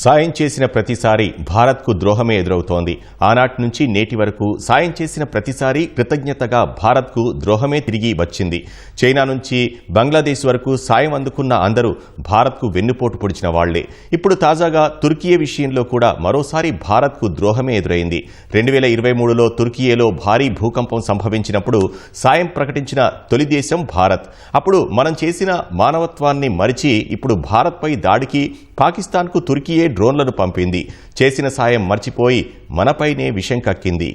సాయం చేసిన ప్రతిసారి భారత్కు ద్రోహమే ఎదురవుతోంది. ఆనాటి నుంచి నేటి వరకు సాయం చేసిన ప్రతిసారి కృతజ్ఞతగా భారత్కు ద్రోహమే తిరిగి వచ్చింది. చైనా నుంచి బంగ్లాదేశ్ వరకు సాయం అందుకున్న అందరూ భారత్కు వెన్నుపోటు పొడిచిన వాళ్లే. ఇప్పుడు తాజాగా తుర్కియే విషయంలో కూడా మరోసారి భారత్కు ద్రోహమే ఎదురైంది. 2023లో తుర్కియేలో భారీ భూకంపం సంభవించినప్పుడు సాయం ప్రకటించిన తొలి దేశం భారత్. అప్పుడు మనం చేసిన మానవత్వాన్ని మరిచి ఇప్పుడు భారత్పై దాడికి పాకిస్తాన్కు తుర్కియే డ్రోన్లను పంపింది. చేసిన సాయం మర్చిపోయి మనపైనే విషం కక్కింది.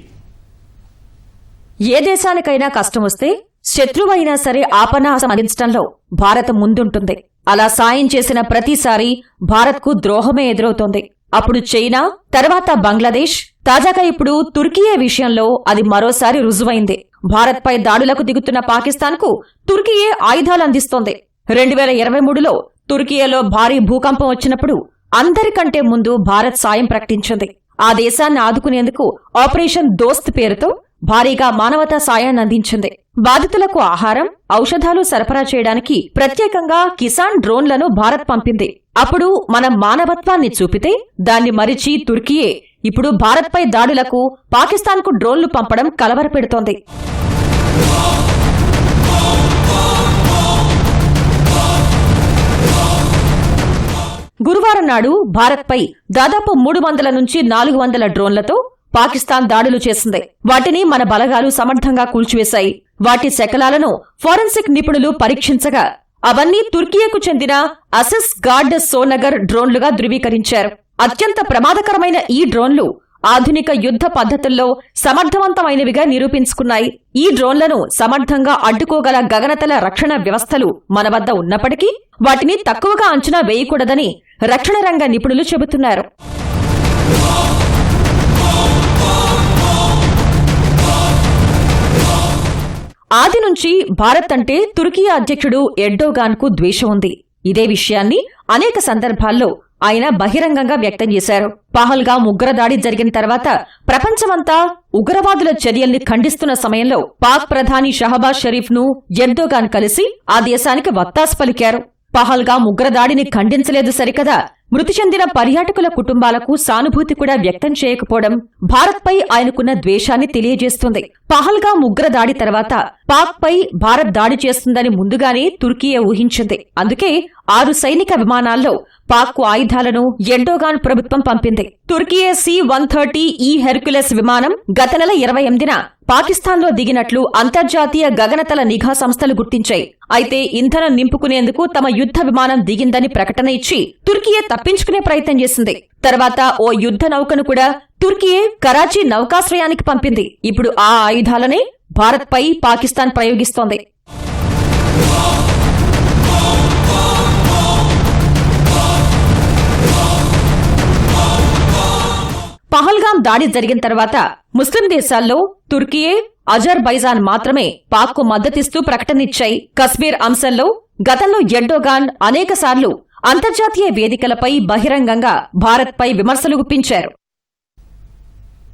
ఏ దేశానికైనా కష్టం వస్తే శత్రువైనా సరే ఆపనాసం అందించడంలో భారత్ ముందుంటుంది. అలా సాయం చేసిన ప్రతిసారి భారత్కు ద్రోహమే ఎదురవుతోంది. అప్పుడు చైనా, తర్వాత బంగ్లాదేశ్, తాజాగా ఇప్పుడు తుర్కియే విషయంలో అది మరోసారి రుజువైంది. భారత్పై దాడులకు దిగుతున్న పాకిస్తాన్కు తుర్కియే ఆయుధాలు అందిస్తోంది. 2023లో తుర్కియేలో భారీ భూకంపం వచ్చినప్పుడు అందరికంటే ముందు భారత్ సాయం ప్రకటించింది. ఆ దేశాన్ని ఆదుకునేందుకు ఆపరేషన్ దోస్త్ పేరుతో భారీగా మానవతా సాయాన్ని అందించింది. బాధితులకు ఆహారం, ఔషధాలు సరఫరా చేయడానికి ప్రత్యేకంగా కిసాన్ డ్రోన్లను భారత్ పంపింది. అప్పుడు మనం మానవత్వాన్ని చూపితే దాన్ని మరిచి తుర్కియే ఇప్పుడు భారత్పై దాడులకు పాకిస్తాన్కు డ్రోన్లు పంపడం కలవరపెడుతోంది. గురువారం నాడు భారత్పై దాదాపు 300 నుంచి 400 డ్రోన్లతో పాకిస్తాన్ దాడులు చేసింది. వాటిని మన బలగాలు సమర్థంగా కూల్చివేశాయి. వాటి శకలాలను ఫోరెన్సిక్ నిపుణులు పరీక్షించగా అవన్నీ తుర్కియేకు చెందిన అసిస్ గార్డ్ సోనగర్ డ్రోన్లుగా ధృవీకరించారు. అత్యంత ప్రమాదకరమైన ఈ డ్రోన్లు ఆధునిక యుద్ధ పద్ధతుల్లో సమర్థవంతమైనవిగా నిరూపించుకున్నాయి. ఈ డ్రోన్లను సమర్థంగా అడ్డుకోగల గగనతల రక్షణ వ్యవస్థలు మన వద్ద ఉన్నప్పటికీ వాటిని తక్కువగా అంచనా వేయకూడదని రక్షణ రంగ నిపుణులు చెబుతున్నారు. ఆది నుంచి భారత్ అంటే తుర్కియా అధ్యక్షుడు ఎర్డోగాన్కు ద్వేషం ఉంది. ఇదే విషయాన్ని అనేక సందర్భాల్లో ఆయన బహిరంగంగా వ్యక్తం చేశారు. పహల్గాం ఉగ్రదాడి జరిగిన తర్వాత ప్రపంచమంతా ఉగ్రవాదుల చర్యల్ని ఖండిస్తున్న సమయంలో పాక్ ప్రధాని షహబాజ్ షరీఫ్ ను ఎర్డోగాన్ కలిసి ఆ దేశానికి వత్తాసు పలికారు. పహల్గాం ఉగ్రదాడిని ఖండించలేదు సరికదా, మృతి చెందిన పర్యాటకుల కుటుంబాలకు సానుభూతి కూడా వ్యక్తం చేయకపోవడం భారత్పై ఆయనకున్న ద్వేషాన్ని తెలియజేస్తుంది. పహల్గాం ఉగ్రదాడి తర్వాత పాక్పై భారత్ దాడి చేస్తుందని ముందుగానే తుర్కియే ఊహించింది. అందుకే 6 సైనిక విమానాల్లో పాక్కు ఆయుధాలను ఎర్డోగాన్ ప్రభుత్వం పంపింది. తుర్కియే C-130E హెర్క్యులెస్ విమానం గత నెల 28న పాకిస్తాన్లో దిగినట్లు అంతర్జాతీయ గగనతల నిఘా సంస్థలు గుర్తించాయి. అయితే ఇంధనం నింపుకునేందుకు తమ యుద్ధ విమానం దిగిందని ప్రకటన ఇచ్చి తుర్కియే తప్పించుకునే ప్రయత్నం చేసింది. తర్వాత ఓ యుద్ధ నౌకను కూడా తుర్కియే కరాచీ నౌకాశ్రయానికి పంపింది. ఇప్పుడు ఆ ఆయుధాలనే భారత్పై పాకిస్తాన్ ప్రయోగిస్తోంది. పహల్గాం దాడి జరిగిన తర్వాత ముస్లిం దేశాల్లో తుర్కియే, అజర్బైజాన్ మాత్రమే పాక్కు మద్దతిస్తూ ప్రకటనిచ్చాయి. కశ్మీర్ అంశంలో గతంలో ఎర్డోగాన్ అనేకసార్లు అంతర్జాతీయ వేదికలపై బహిరంగంగా భారత్పై విమర్శలు గుప్పించారు.